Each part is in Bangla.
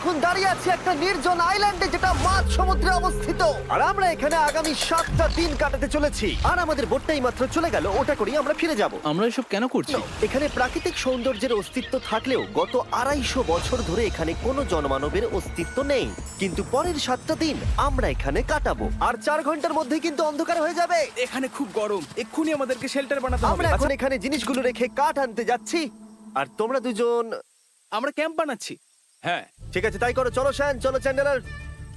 এখন দাঁড়িয়ে আছি একটা নির্জন আইল্যান্ডে যেটা মাঝ সমুদ্রে অবস্থিত, আর আমরা এখানে আগামী 7টা দিন কাটাতে চলেছি। আর আমাদের বোটটাই মাত্র চলে গেল, ওটা করেই আমরা ফিরে যাব। আমরা এসব কেন করছি? এখানে প্রাকৃতিক সৌন্দর্যের অস্তিত্ব থাকলেও গত 250 বছর ধরে এখানে কোনো জনমানবের অস্তিত্ব নেই। কিন্তু পরের 7টা দিন আমরা এখানে কাটাবো, আর 4 ঘন্টার মধ্যে কিন্তু অন্ধকার হয়ে যাবে। এখানে খুব গরম, এক্ষুনি আমাদেরকে শেল্টার বানাতে হবে। আমরা এখন আচ্ছা, এখানে জিনিসগুলো রেখে কাঠ আনতে যাচ্ছি, আর তোমরা দুজন আমরা ক্যাম্প বানাচ্ছি। হ্যাঁ, ঠিক আছে তাই করো। চলো শ্যান, চলো চ্যান্ডেলার।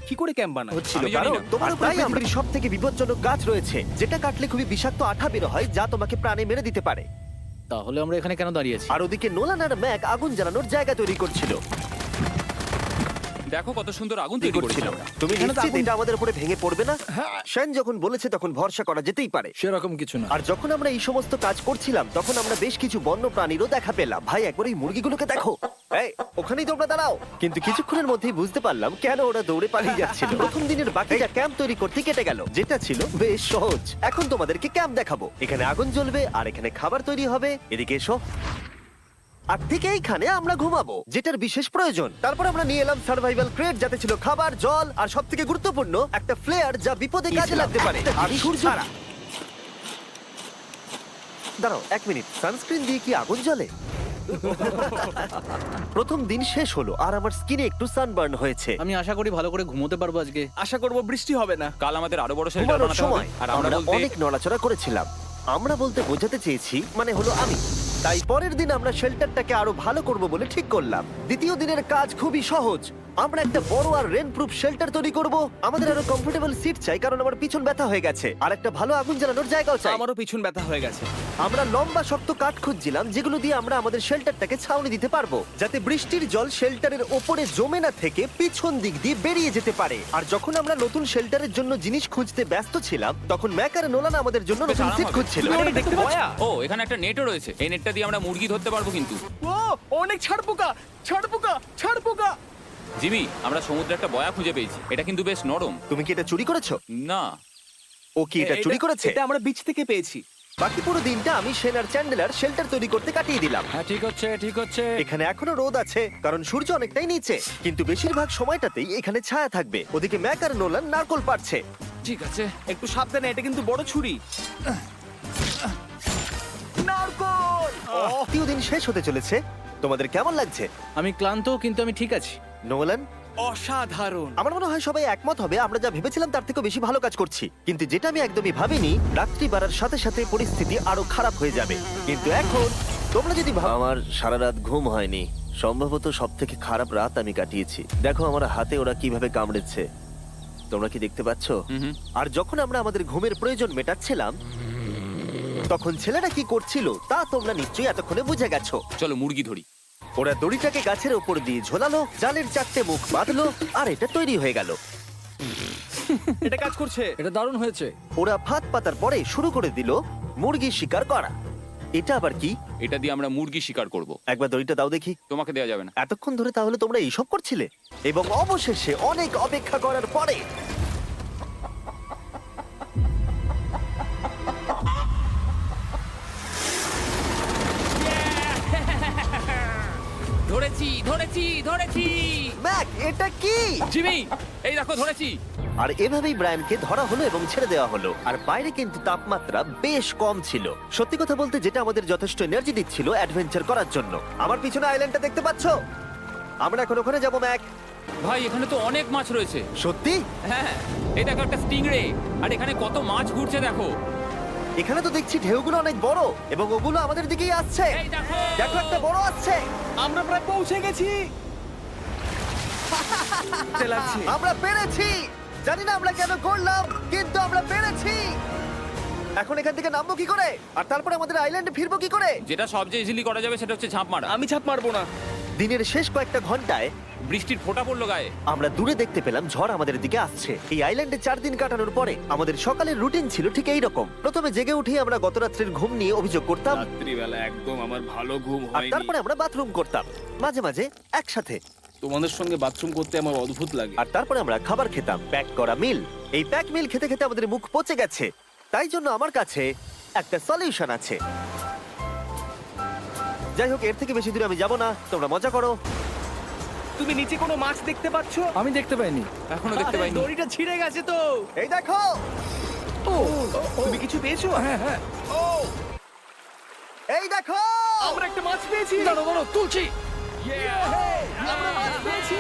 কি করে ক্যাম্প বানাবো? হচ্ছিল আমি জানি কারণ না। তোমার আর উপরে তাই পৃথিবীর সব থেকে বিপজ্জনক গাছ রয়েছে, যেটা কাটলে খুবই বিষাক্ত আঠা বের হয়, যা তোমাকে প্রাণে মেরে দিতে পারে। তাহলে আমরা এখানে কেন দাঁড়িয়ে আছি? আর ওদিকে নোলান আর ম্যাক আগুন জ্বালানোর জায়গা তৈরি করছিল। দেখো কত সুন্দর আগুন তৈরি করেছিলাম। তুমি এখানে তো নিশ্চিত আগুন- এটা আমাদের উপরে ভেঙে পড়বে না? শ্যান যখন বলেছে তখন ভরসা করা যেতেই পারে। সেরকম কিছু না। আর যখন আমরা এই সমস্ত কাজ করছিলাম তখন আমরা বেশ কিছু বন্য প্রাণীরও দেখা পেলাম। ভাই একবার এই মুরগিগুলোকে দেখো। এই ওখানেই তোমরা দাঁড়াও। কিন্তু কিছুক্ষণের মধ্যেই বুঝতে পারলাম কেন ওরা দৌড়ে পালিয়ে যাচ্ছিল। প্রথম দিনের বাকিটা ক্যাম্প তৈরি করতে কেটে গেল, যেটা ছিল বেশ সহজ। এখন তোমাদেরকে ক্যাম্প দেখাবো। এখানে আগুন জ্বলবে আর এখানে খাবার তৈরি হবে। এদিকে এসো। আর ঠিক এইখানে আমরা ঘুমাবো, যেটার বিশেষ প্রয়োজন। তারপর আমরা নিয়ে এলাম সার্ভাইভাল ক্রেট, যাতে ছিল খাবার, জল আর সবথেকে গুরুত্বপূর্ণ একটা ফ্লেয়ার, যা বিপদে কাজে লাগতে পারে। আর সূর্য দাঁড়াও 1 মিনিট, সানস্ক্রিন দিয়ে কি আগুন জ্বলে? প্রথম দিন শেষ হলো আর আমার স্কিনে একটু সানবার্ন হয়েছে। আমি আশা করি ভালো করে ঘুমোতে পারবো আজকে। আশা করব বৃষ্টি হবে না। কাল আমাদের আরো বড় শেল্টার ঘুমানোর বানাতে হবে। সময় আর আমরা বলতে অনেক নড়াচড়া করেছিলাম। আমরা বলতে বোঝাতে চেয়েছি মানে হলো আমি। তাই পরের দিন আমরা শেল্টারটাকে আরো ভালো করব বলে ঠিক করলাম। দ্বিতীয় দিনের কাজ খুবই সহজ। আমরা একটা বড় আর রেন প্রুফ শেল্টার তৈরি করব। আমাদের আরো কমফোর্টেবল সিট চাই, কারণ আমার পিছন ব্যথা হয়ে গেছে, আর একটা ভালো আগুন জ্বালানোর জায়গাও চাই। আমারও পিছন ব্যথা হয়ে গেছে। আমরা লম্বা শক্ত কাঠ খুঁজছিলাম, যেগুলো দিয়ে আমরা আমাদের শেল্টারটাকে ছাউনি দিতে পারবো, যাতে বৃষ্টির জল শেল্টারের ওপরে জমে না থেকে পিছন দিক দিয়ে বেরিয়ে যেতে পারে। আর যখন আমরা নতুন শেল্টারের জন্য জিনিস খুঁজতে ব্যস্ত ছিলাম, তখন ম্যাক আর নোলান আমাদের জন্য নতুন আরাম সিট হবে। খুঁজছিল। তুমি আরে, ওটা দেখতে বয়া। পাচ্ছ? ও এখানে একটা নেটও রয়েছে। এই নেটটা দিয়ে আমরা মুরগি ধরতে পারবো কিন্তু। ও অনেক ছাড় পোকা, ছাড় পোকা, ছাড় পোকা। জিমি, আমরা সমুদ্রে একটা বয়া খুঁজে পেয়েছি। এটা কিন্তু বেশ নরম। তুমি কি এটা চুরি করেছো? না, ও কি এটা চুরি করেছে? এটা আমরা বিচ থেকে পেয়েছি। বাকি পুরো দিনটা আমি শেন আর চ্যান্ডেলার শেল্টার তৈরি করতে কাটিয়ে দিলাম। হ্যাঁ ঠিক হচ্ছে, ঠিক হচ্ছে। এখানে এখনো রোদ আছে, কারণ সূর্য অনেকটাই নিচে, কিন্তু বেশিরভাগ সময়টাতেই এখানে ছায়া থাকবে। ওদিকে ম্যাক আর নোলান নারকল পাড়ছে। ঠিক আছে। একটু সাবধানে, এটা কিন্তু বড় ছুরি। নারকল। তৃতীয় দিন শেষ হতে চলেছে। তোমাদের কেমন লাগছে? আমি ক্লান্ত কিন্তু আমি ঠিক আছি। নোলান? অসাধারণ। আমার মনে হয় সবাই একমত হবে আমরা যা ভেবেছিলাম তার থেকে বেশি ভালো কাজ করছি। কিন্তু যেটা আমি একদমই ভাবিনি, রাত্রি বাড়ার সাথে সাথে পরিস্থিতি আরো খারাপ হয়ে যাবে। কিন্তু এখন তোমরা যদি আমার সারা রাত ঘুম হয়নি, সম্ভবত সব থেকে খারাপ রাত আমি কাটিয়েছি। দেখো আমার হাতে ওরা কিভাবে কামড়েছে, তোমরা কি দেখতে পাচ্ছ? হুম। আর যখন আমরা আমাদের ঘুমের প্রয়োজন মেটাচ্ছিলাম, তখন ছেলেরা কি করছিল তা তোমরা নিশ্চয়ই এতক্ষণে বুঝে গেছো। চলো মুরগি ধরি। ওরা দড়িটাকে গাছের ওপর দিয়ে ঝোলালো, জালের 4টে মুখ বাঁধলো, আর এটা তৈরি হয়ে গেল। এটা কাজ করছে। এটা দারুণ হয়েছে। ওরা ফাঁদ পাতার পরে শুরু করে দিল মুরগি শিকার করা। এটা আবার কি? এটা দিয়ে আমরা মুরগি শিকার করব। একবার দড়িটা দাও দেখি। তোমাকে দেওয়া যাবে না। এতক্ষণ ধরে তাহলে তোমরা এইসব করছিলে? এবং অবশেষে অনেক অপেক্ষা করার পরে ধরেছি, ধরেছি, ধরেছি। ম্যাক, এটা কি? জিমি, এই দেখো ধরেছি। আর এভাবেই ব্রায়ানকে ধরা হলো এবং ছেড়ে দেওয়া হলো। আর বাইরে কিন্তু তাপমাত্রা বেশ কম ছিল। সত্যি কথা বলতে যেটা আমাদের যথেষ্ট এনার্জি দিচ্ছিল অ্যাডভেঞ্চার করার জন্য। আমার পিছনে আইল্যান্ডটা দেখতে পাচ্ছো? আমরা এখন ওখানে যাবো ম্যাক। ভাই এখানে তো অনেক মাছ রয়েছে। সত্যি? হ্যাঁ, এই দেখো একটা স্টিংরে। আর এখানে কত মাছ ঘুরছে দেখো। এখানে তো দেখছি ঢেউগুলো অনেক বড় এবং ওগুলো আমাদের দিকেই আসছে। এই দেখো। দেখো একটা বড় আসছে। আমরা প্রায় পৌঁছে গেছি। লাগছে। আমরা পেরেছি। জানি না আমরা কেন করলাম, কিন্তু আমরা পেরেছি। এখন এখান থেকে নামবো কি করে, আর তারপরে আমাদের আইল্যান্ডে ফিরবো কি করে? যেটা সবচেয়ে ইজিলি করা যাবে সেটা হচ্ছে ঝাঁপ মারা। আমি ছাপ মারবো না। দিনের শেষ কয়েকটা ঘন্টায় বৃষ্টির ফোঁটা পড়লো গায়ে। আমরা দূরে দেখতে পেলাম ঝড় আমাদের দিকে আসছে। এই আইল্যান্ডে 4 দিন কাটানোর পরে আমাদের সকালের রুটিন ছিল ঠিক এই রকম। প্রথমে জেগে উঠে আমরা গত রাত্রের ঘুম নিয়ে অভিযোগ করতাম, রাত্রিবেলা একদম আমার ভালো ঘুম আর হয়নি। তারপরে আমরা বাথরুম করতাম, মাঝে মাঝে একসাথে। তোমাদের সঙ্গে বাথরুম করতে আমার অদ্ভুত লাগে। আর তারপরে আমরা খাবার খেতাম, প্যাক করা মিল। এই প্যাক মিল খেতে খেতে আমাদের মুখ পচে গেছে। তাই জন্য আমার কাছে একটা সলিউশন আছে। যাই হোক, এর থেকে বেশি দূরে আমি যাব না, তোমরা মজা করো। তুমি নিচে কোনো মাছ দেখতে পাচ্ছ? আমি দেখতে পাইনি। এখনো দেখতে পাইনি। দড়িটা ছিঁড়ে গেছে তো। এই দেখো, ও তুমি কিছু পেয়েছো? হ্যাঁ হ্যাঁ। এই দেখো। আমরা একটা মাছ পেয়েছি। দাঁড়ো দাঁড়ো, তুলছি। আমরা মাছ পেয়েছি।